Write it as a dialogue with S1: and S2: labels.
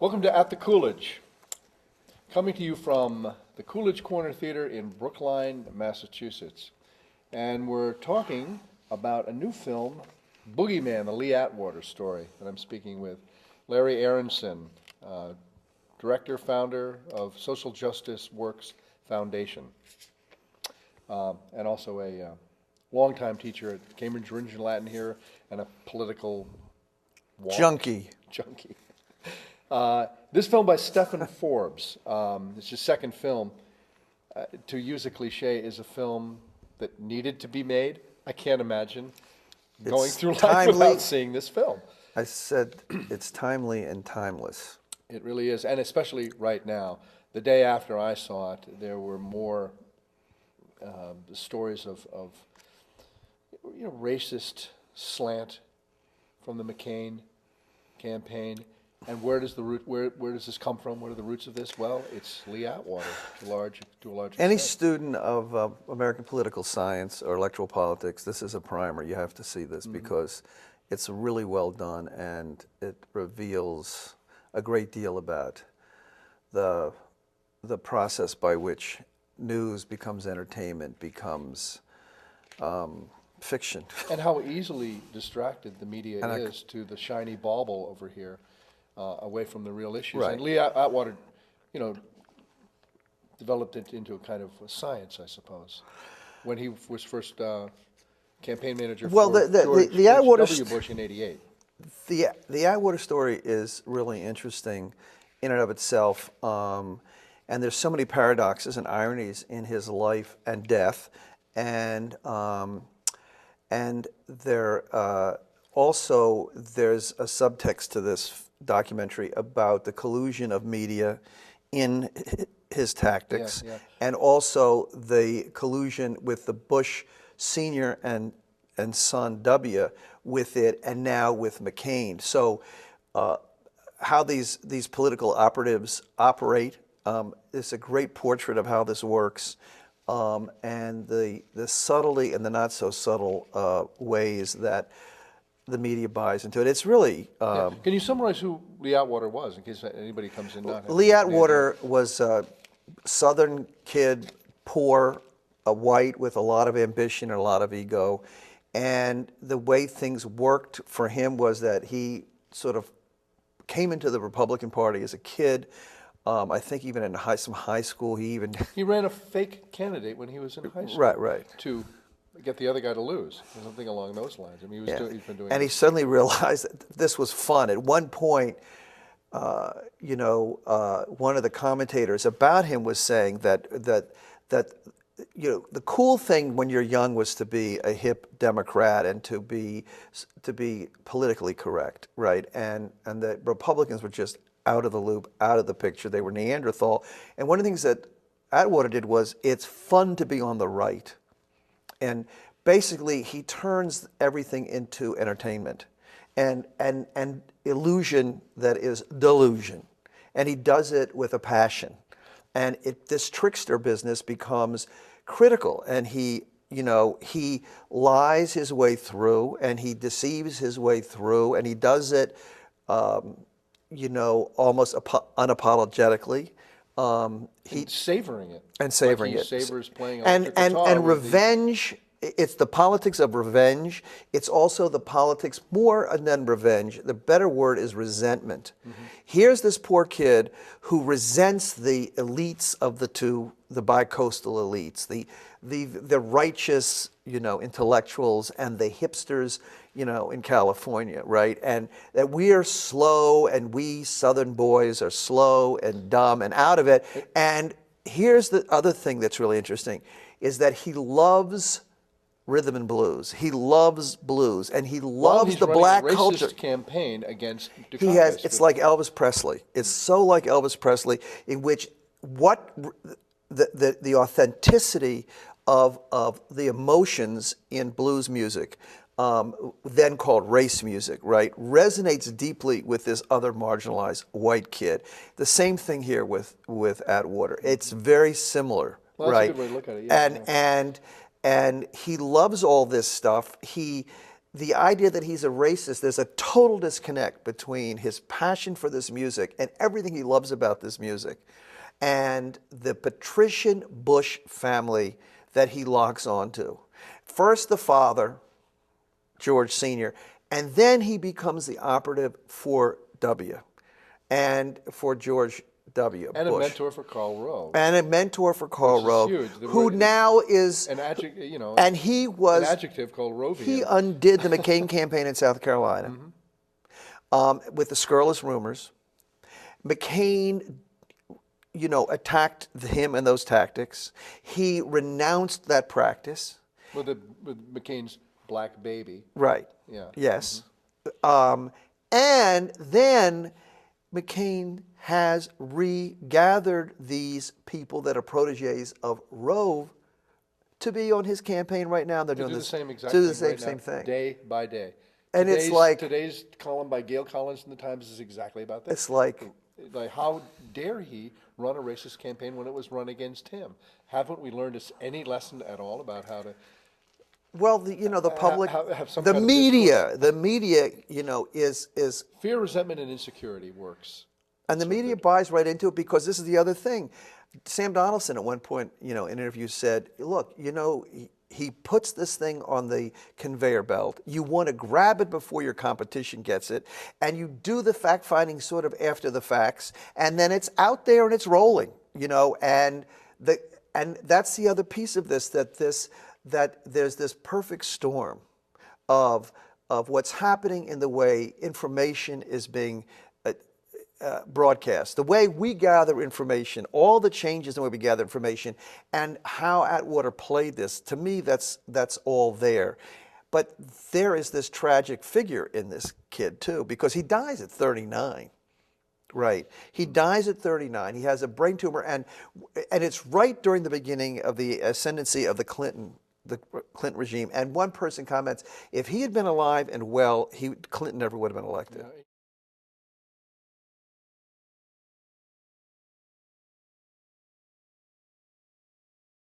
S1: Welcome to At the Coolidge, coming to you from the Coolidge Corner Theater in Brookline, Massachusetts. And we're talking about a new film, Boogie Man, the Lee Atwater Story, that I'm speaking with Larry Aronson, director, founder of Social Justice Works Foundation, and also a longtime teacher at Cambridge Original Latin here and a political
S2: junkie.
S1: This film by Stephen Forbes, it's his second film. To use a cliche, is a film that needed to be made. I can't imagine going through life without seeing this film.
S2: I said it's timely and timeless.
S1: It really is, and especially right now. The day after I saw it, there were more stories of racist slant from the McCain campaign. And where does this come from? What are the roots of this? Well, it's Lee Atwater to a large extent.
S2: Any student of American political science or electoral politics, this is a primer. You have to see this because it's really well done and it reveals a great deal about the process by which news becomes entertainment, becomes fiction.
S1: And how easily distracted the media is to the shiny bauble over here. Away from the real issues.
S2: Right.
S1: And Lee Atwater, developed it into a kind of a science, I suppose, when he was first campaign manager for
S2: the Atwater
S1: W. Bush in '88.
S2: The Atwater story is really interesting in and of itself, and there's so many paradoxes and ironies in his life and death, and there also there's a subtext to this documentary about the collusion of media in his tactics, and also the collusion with the Bush senior and son W with it, and now with McCain. So how these political operatives operate is a great portrait of how this works, and the subtlety and the not so subtle ways that the media buys into it. It's really...
S1: Can you summarize who Lee Atwater was, in case anybody comes in not...
S2: Lee Atwater was a Southern kid, poor, a white with a lot of ambition and a lot of ego. And the way things worked for him was that he sort of came into the Republican Party as a kid. I think even in some high school, he
S1: ran a fake candidate when he was in high school.
S2: Right.
S1: To get the other guy to lose, or something along those lines. I mean, he's been doing.
S2: And he suddenly realized that this was fun. At one point, one of the commentators about him was saying that the cool thing when you're young was to be a hip Democrat and to be politically correct, right? And the Republicans were just out of the loop, out of the picture. They were Neanderthal. And one of the things that Atwater did was, it's fun to be on the right. And basically, he turns everything into entertainment and illusion that is delusion. And he does it with a passion. And this trickster business becomes critical. And he lies his way through, and he deceives his way through, and he does it, almost unapologetically.
S1: Savoring it.
S2: And savoring
S1: like
S2: it.
S1: Savors playing
S2: and revenge, it's the politics of revenge. It's also the politics, more than revenge, the better word is resentment. Here's this poor kid who resents the elites of the bi-coastal elites, the righteous, intellectuals and the hipsters, in California, right? And that we are slow, and we Southern boys are slow and dumb and out of it. And here's the other thing that's really interesting, is that he loves rhythm and blues. He loves blues, and he loves the black culture.
S1: Racist campaign against Dukakis.
S2: He has. It's like Elvis Presley. It's so like Elvis Presley, in which the authenticity of the emotions in blues music, then called race music, right, resonates deeply with this other marginalized white kid. The same thing here with Atwater. It's very similar,
S1: That's
S2: right?
S1: a good way to look at it.
S2: And he loves all this stuff. He the idea that he's a racist, there's a total disconnect between his passion for this music and everything he loves about this music and the patrician Bush family that he locks onto. First the father, George Sr., and then he becomes the operative for W and for George W.
S1: And
S2: Bush.
S1: a mentor for Karl Rove.
S2: And a mentor for Karl Rove,
S1: huge.
S2: who now is
S1: An adjective, you know,
S2: and he was
S1: an adjective called Rovian.
S2: he undid the McCain campaign in South Carolina with the scurrilous rumors. McCain, you know, attacked him and those tactics. He renounced that practice.
S1: with McCain's black baby.
S2: Right.
S1: Yeah.
S2: Yes. And then McCain has regathered these people that are proteges of Rove to be on his campaign right now. They're doing
S1: Do the
S2: this
S1: same exact
S2: to do the
S1: thing right
S2: same
S1: now,
S2: thing.
S1: day by day.
S2: And it's like
S1: today's column by Gail Collins in the Times is exactly about that.
S2: it's like
S1: how dare he run a racist campaign when it was run against him? Haven't we learned any lesson at all about how to?
S2: well, the public,
S1: have some
S2: the
S1: kind of
S2: media, you know, is
S1: Fear, resentment, and insecurity works.
S2: and the media buys right into it because this is the other thing. Sam Donaldson at one point, you know, in an interview said, look, you know, he puts this thing on the conveyor belt. You want to grab it before your competition gets it, and you do the fact-finding sort of after the facts, and then it's out there and it's rolling, you know, and that's the other piece of this, that there's this perfect storm of what's happening in the way information is being broadcast, the way we gather information, all the changes in the way we gather information, and how Atwater played this. To me, that's all there. But there is this tragic figure in this kid too, because he dies at 39. Right. He dies at 39. He has a brain tumor, and it's right during the beginning of the ascendancy of the Clinton regime. And one person comments, if he had been alive and well, Clinton never would have been elected.